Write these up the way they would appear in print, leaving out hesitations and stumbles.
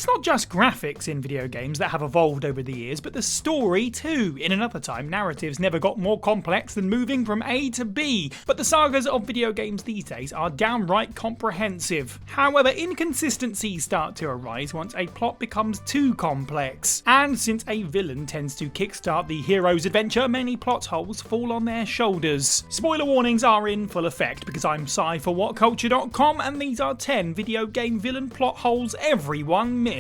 It's not just graphics in video games that have evolved over the years, but the story too. In another time, narratives never got more complex than moving from A to B, but the sagas of video games these days are downright comprehensive. However, inconsistencies start to arise once a plot becomes too complex. And since a villain tends to kickstart the hero's adventure, many plot holes fall on their shoulders. Spoiler warnings are in full effect because I'm Sai for WhatCulture.com, and these are 10 video game villain plot holes everyone missed.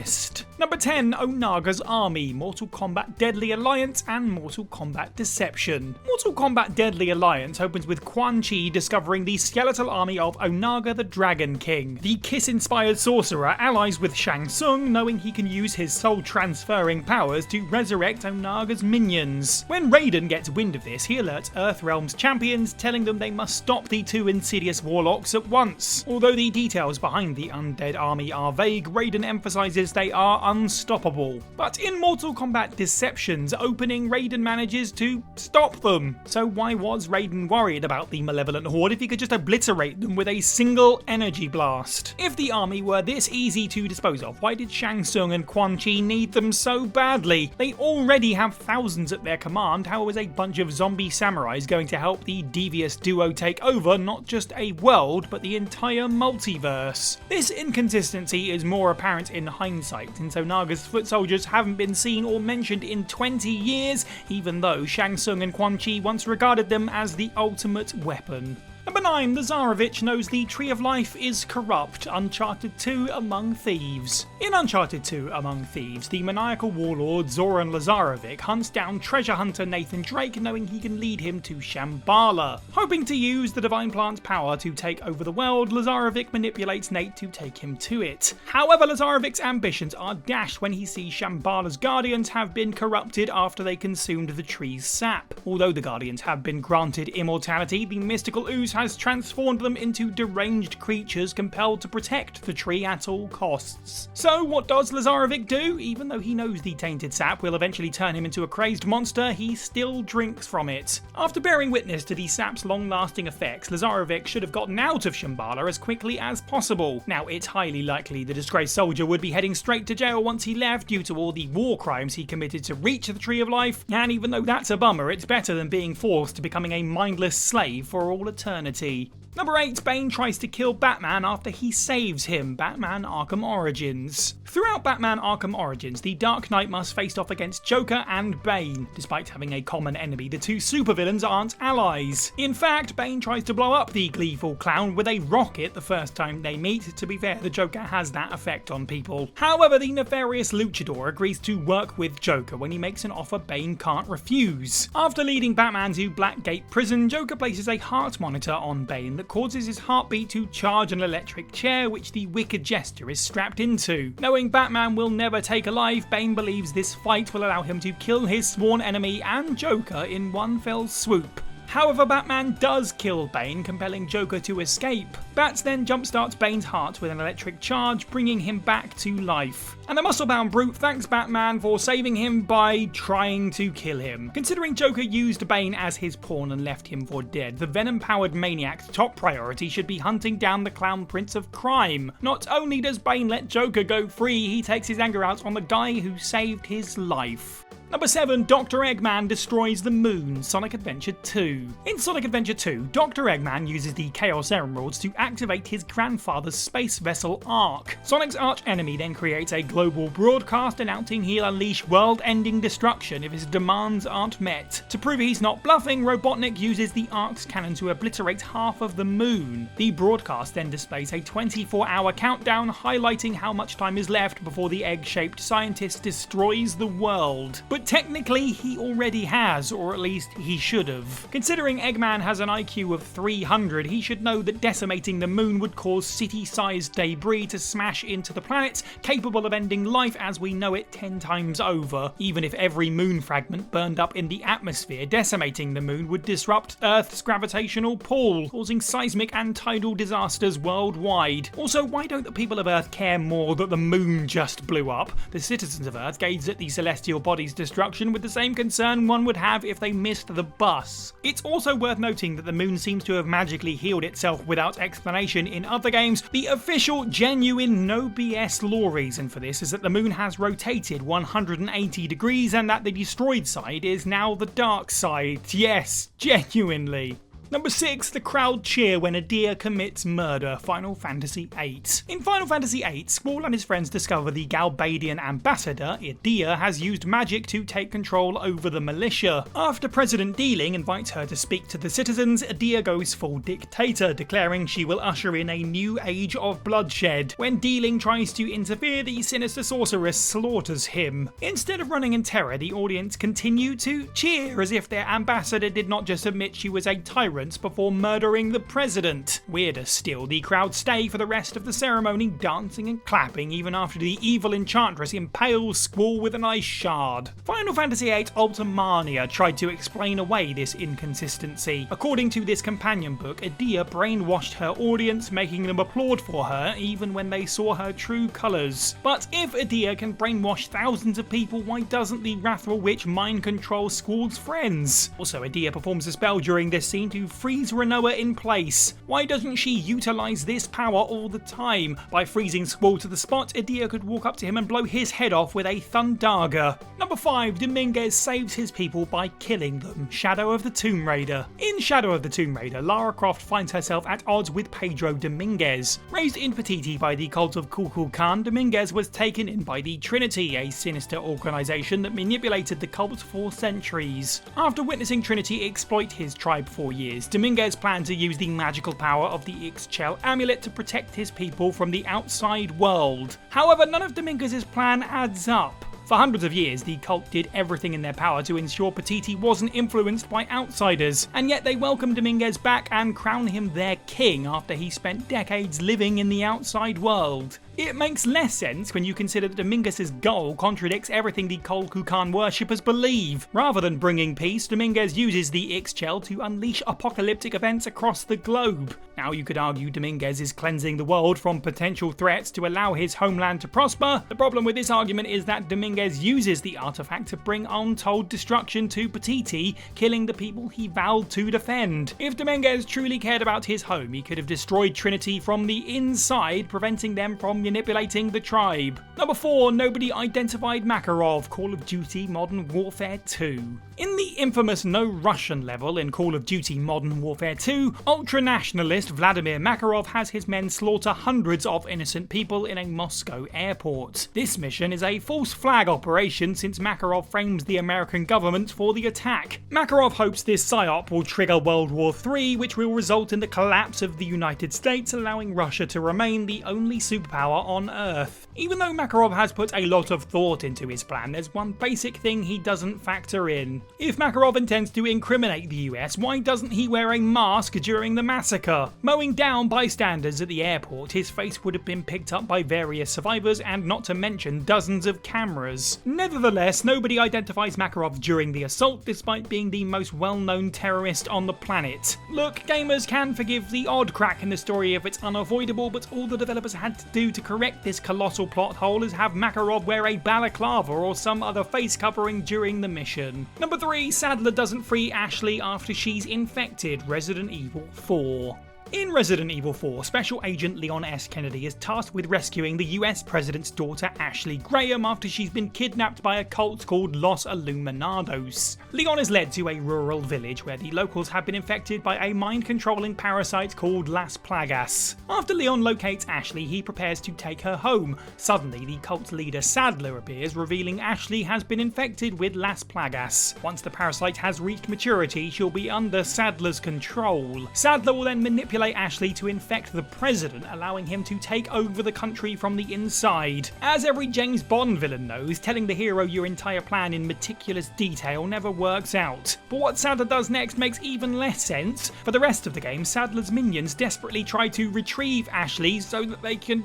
Number 10, Onaga's Army, Mortal Kombat Deadly Alliance and Mortal Kombat Deception. Mortal Kombat Deadly Alliance opens with Quan Chi discovering the skeletal army of Onaga the Dragon King. The Kiss-inspired sorcerer allies with Shang Tsung, knowing he can use his soul-transferring powers to resurrect Onaga's minions. When Raiden gets wind of this, he alerts Earthrealm's champions, telling them they must stop the two insidious warlocks at once. Although the details behind the undead army are vague, Raiden emphasizes they are unstoppable. But in Mortal Kombat Deception's opening, Raiden manages to stop them. So why was Raiden worried about the malevolent horde if he could just obliterate them with a single energy blast? If the army were this easy to dispose of, why did Shang Tsung and Quan Chi need them so badly? They already have thousands at their command. How is a bunch of zombie samurais going to help the devious duo take over not just a world, but the entire multiverse? This inconsistency is more apparent in hindsight, since Onaga's foot soldiers haven't been seen or mentioned in 20 years, even though Shang Tsung and Quan Chi once regarded them as the ultimate weapon. Number 9, LAZAREVIC knows the Tree of Life is corrupt. Uncharted 2 Among Thieves. In Uncharted 2 Among Thieves, the maniacal warlord Zoran LAZAREVIC hunts down treasure hunter Nathan Drake, knowing he can lead him to Shambhala. Hoping to use the Divine Plant's power to take over the world, LAZAREVIC manipulates Nate to take him to it. However, LAZAREVIC's ambitions are dashed when he sees Shambhala's guardians have been corrupted after they consumed the tree's sap. Although the guardians have been granted immortality, the mystical ooze has transformed them into deranged creatures compelled to protect the tree at all costs. So what does LAZAREVIC do? Even though he knows the tainted sap will eventually turn him into a crazed monster, he still drinks from it. After bearing witness to the sap's long-lasting effects, LAZAREVIC should have gotten out of Shambhala as quickly as possible. Now, it's highly likely the disgraced soldier would be heading straight to jail once he left due to all the war crimes he committed to reach the Tree of Life, and even though that's a bummer, it's better than being forced to becoming a mindless slave for all eternity. Number 8, Bane tries to kill Batman after he saves him. Batman Arkham Origins. Throughout Batman Arkham Origins, the Dark Knight must face off against Joker and Bane. Despite having a common enemy, the two supervillains aren't allies. In fact, Bane tries to blow up the gleeful clown with a rocket the first time they meet. To be fair, the Joker has that effect on people. However, the nefarious luchador agrees to work with Joker when he makes an offer Bane can't refuse. After leading Batman to Blackgate Prison, Joker places a heart monitor on Bane that causes his heartbeat to charge an electric chair which the Wicked Jester is strapped into. Knowing Batman will never take a life, Bane believes this fight will allow him to kill his sworn enemy and Joker in one fell swoop. However, Batman does kill Bane, compelling Joker to escape. Bats then jumpstarts Bane's heart with an electric charge, bringing him back to life. And the muscle-bound brute thanks Batman for saving him by trying to kill him. Considering Joker used Bane as his pawn and left him for dead, the venom-powered maniac's top priority should be hunting down the Clown Prince of Crime. Not only does Bane let Joker go free, he takes his anger out on the guy who saved his life. Number 7, Dr. Eggman destroys the moon, Sonic Adventure 2. In Sonic Adventure 2, Dr. Eggman uses the Chaos Emeralds to activate his grandfather's space vessel Ark. Sonic's arch-enemy then creates a global broadcast announcing he'll unleash world-ending destruction if his demands aren't met. To prove he's not bluffing, Robotnik uses the Ark's cannon to obliterate half of the moon. The broadcast then displays a 24-hour countdown highlighting how much time is left before the egg-shaped scientist destroys the world. But technically, he already has, or at least he should have. Considering Eggman has an IQ of 300, he should know that decimating the moon would cause city-sized debris to smash into the planet, capable of ending life as we know it 10 times over. Even if every moon fragment burned up in the atmosphere, decimating the moon would disrupt Earth's gravitational pull, causing seismic and tidal disasters worldwide. Also, why don't the people of Earth care more that the moon just blew up? The citizens of Earth gaze at the celestial bodies destroyed destruction with the same concern one would have if they missed the bus. It's also worth noting that the moon seems to have magically healed itself without explanation in other games. The official, genuine, no BS lore reason for this is that the moon has rotated 180 degrees and that the destroyed side is now the dark side. Yes, genuinely. Number 6, the crowd cheer when EDEA commits murder, Final Fantasy VIII. In Final Fantasy VIII, Squall and his friends discover the Galbadian ambassador, EDEA, has used magic to take control over the militia. After President Dealing invites her to speak to the citizens, EDEA goes full dictator, declaring she will usher in a new age of bloodshed. When Dealing tries to interfere, the sinister sorceress slaughters him. Instead of running in terror, the audience continue to cheer as if their ambassador did not just admit she was a tyrant before murdering the president. Weirder still, the crowd stay for the rest of the ceremony, dancing and clapping even after the evil enchantress impales Squall with an ice shard. Final Fantasy VIII Ultimania tried to explain away this inconsistency. According to this companion book, EDEA brainwashed her audience, making them applaud for her even when they saw her true colours. But if EDEA can brainwash thousands of people, why doesn't the Wrathful Witch mind control Squall's friends? Also, EDEA performs a spell during this scene to freeze Renoa in place. Why doesn't she utilise this power all the time? By freezing Squall to the spot, EDEA could walk up to him and blow his head off with a Thundaga. Number 5, Dominguez saves his people by killing them, Shadow of the Tomb Raider. In Shadow of the Tomb Raider, Lara Croft finds herself at odds with Pedro Dominguez. Raised in Paititi by the cult of Kukulkan, Dominguez was taken in by the Trinity, a sinister organisation that manipulated the cult for centuries. After witnessing Trinity exploit his tribe for years, Dominguez planned to use the magical power of the Ixchel amulet to protect his people from the outside world. However, none of Dominguez's plan adds up. For hundreds of years, the cult did everything in their power to ensure Paititi wasn't influenced by outsiders, and yet they welcome Dominguez back and crown him their king after he spent decades living in the outside world. It makes less sense when you consider that Dominguez's goal contradicts everything the Kukulkan worshippers believe. Rather than bringing peace, Dominguez uses the Ixchel to unleash apocalyptic events across the globe. Now you could argue Dominguez is cleansing the world from potential threats to allow his homeland to prosper. The problem with this argument is that Dominguez uses the artifact to bring untold destruction to Paititi, killing the people he vowed to defend. If Dominguez truly cared about his home, he could have destroyed Trinity from the inside, preventing them from manipulating the tribe. Number 4, nobody identified Makarov, Call of Duty Modern Warfare 2. In the infamous No Russian level in Call of Duty Modern Warfare 2, ultra-nationalist Vladimir Makarov has his men slaughter hundreds of innocent people in a Moscow airport. This mission is a false flag operation since Makarov frames the American government for the attack. Makarov hopes this psyop will trigger World War III, which will result in the collapse of the United States, allowing Russia to remain the only superpower on Earth. Even though Makarov has put a lot of thought into his plan, there's one basic thing he doesn't factor in. If Makarov intends to incriminate the US, why doesn't he wear a mask during the massacre? Mowing down bystanders at the airport, his face would have been picked up by various survivors and not to mention dozens of cameras. Nevertheless, nobody identifies Makarov during the assault despite being the most well-known terrorist on the planet. Look, gamers can forgive the odd crack in the story if it's unavoidable, but all the developers had to do to correct this colossal plot hole is have Makarov wear a balaclava or some other face covering during the mission. Number 3, Sadler doesn't free Ashley after she's infected, Resident Evil 4. In Resident Evil 4, Special Agent Leon S. Kennedy is tasked with rescuing the US President's daughter Ashley Graham after she's been kidnapped by a cult called Los Illuminados. Leon is led to a rural village where the locals have been infected by a mind-controlling parasite called Las Plagas. After Leon locates Ashley, he prepares to take her home. Suddenly, the cult's leader Sadler appears, revealing Ashley has been infected with Las Plagas. Once the parasite has reached maturity, she'll be under Sadler's control. Sadler will then manipulate Ashley to infect the president, allowing him to take over the country from the inside. As every James Bond villain knows, telling the hero your entire plan in meticulous detail never works out. But what Sadler does next makes even less sense. For the rest of the game, Sadler's minions desperately try to retrieve Ashley so that they can,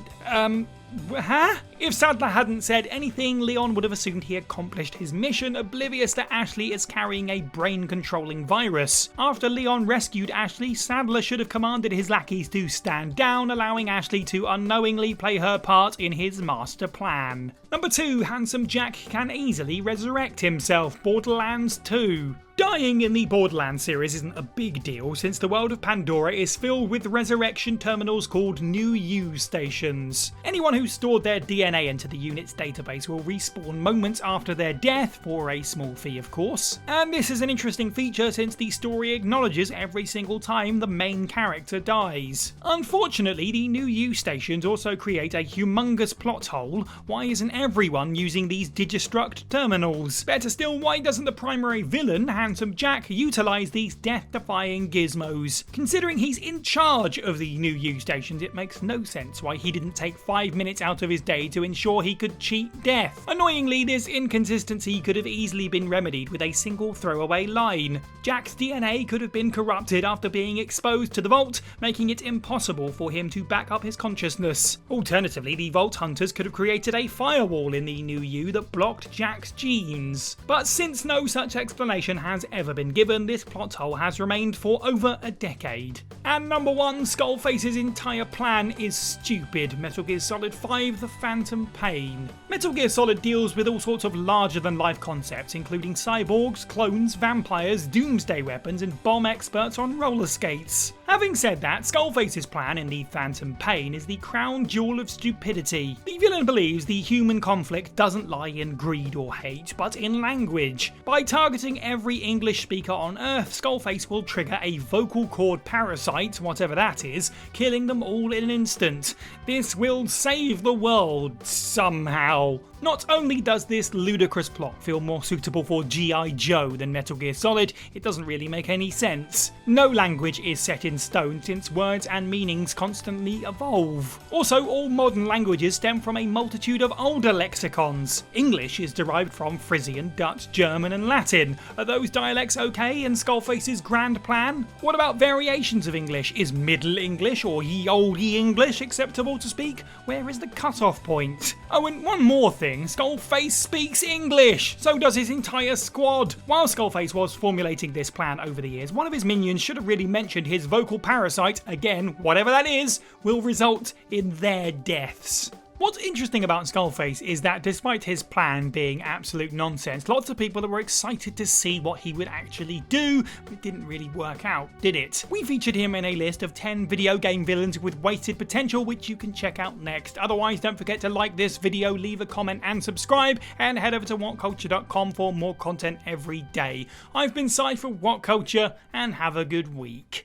If Sadler hadn't said anything, Leon would have assumed he accomplished his mission, oblivious that Ashley is carrying a brain-controlling virus. After Leon rescued Ashley, Sadler should have commanded his lackeys to stand down, allowing Ashley to unknowingly play her part in his master plan. Number 2, Handsome Jack can easily resurrect himself. Borderlands 2. Dying in the Borderlands series isn't a big deal, since the world of Pandora is filled with resurrection terminals called New You stations. Anyone who stored their DNA into the unit's database will respawn moments after their death, for a small fee of course. And this is an interesting feature since the story acknowledges every single time the main character dies. Unfortunately, the New You stations also create a humongous plot hole. Why isn't everyone using these Digistruct terminals? Better still, why doesn't the primary villain, Handsome Jack, utilise these death-defying gizmos? Considering he's in charge of the New You stations, it makes no sense why he didn't take 5 minutes out of his day to ensure he could cheat death. Annoyingly, this inconsistency could have easily been remedied with a single throwaway line. Jack's DNA could have been corrupted after being exposed to the Vault, making it impossible for him to back up his consciousness. Alternatively, the Vault Hunters could have created a firewall in the New You that blocked Jack's genes. But since no such explanation has ever been given, this plot hole has remained for over a decade. And number 1, Skullface's entire plan is stupid. Metal Gear Solid 5: The Phantom Pain. Metal Gear Solid deals with all sorts of larger-than-life concepts, including cyborgs, clones, vampires, doomsday weapons, and bomb experts on roller skates. Having said that, Skullface's plan in The Phantom Pain is the crown jewel of stupidity. The villain believes the human conflict doesn't lie in greed or hate, but in language. By targeting every English speaker on Earth, Skullface will trigger a vocal cord parasite, whatever that is, killing them all in an instant. This will save the world, somehow. Not only does this ludicrous plot feel more suitable for G.I. Joe than Metal Gear Solid, it doesn't really make any sense. No language is set in stone since words and meanings constantly evolve. Also, all modern languages stem from a multitude of older lexicons. English is derived from Frisian, Dutch, German and Latin. Are those dialects okay in Skullface's grand plan? What about variations of English? Is Middle English or ye olde English acceptable to speak? Where is the cut-off point? Oh, and one more thing. Skullface speaks English! So does his entire squad! While Skullface was formulating this plan over the years, one of his minions should have really mentioned his vocal parasite, again, whatever that is, will result in their deaths. What's interesting about Skullface is that despite his plan being absolute nonsense, lots of people were excited to see what he would actually do, but it didn't really work out, did it? We featured him in a list of 10 video game villains with wasted potential, which you can check out next. Otherwise, don't forget to like this video, leave a comment and subscribe, and head over to WhatCulture.com for more content every day. I've been Cy for WhatCulture, and have a good week.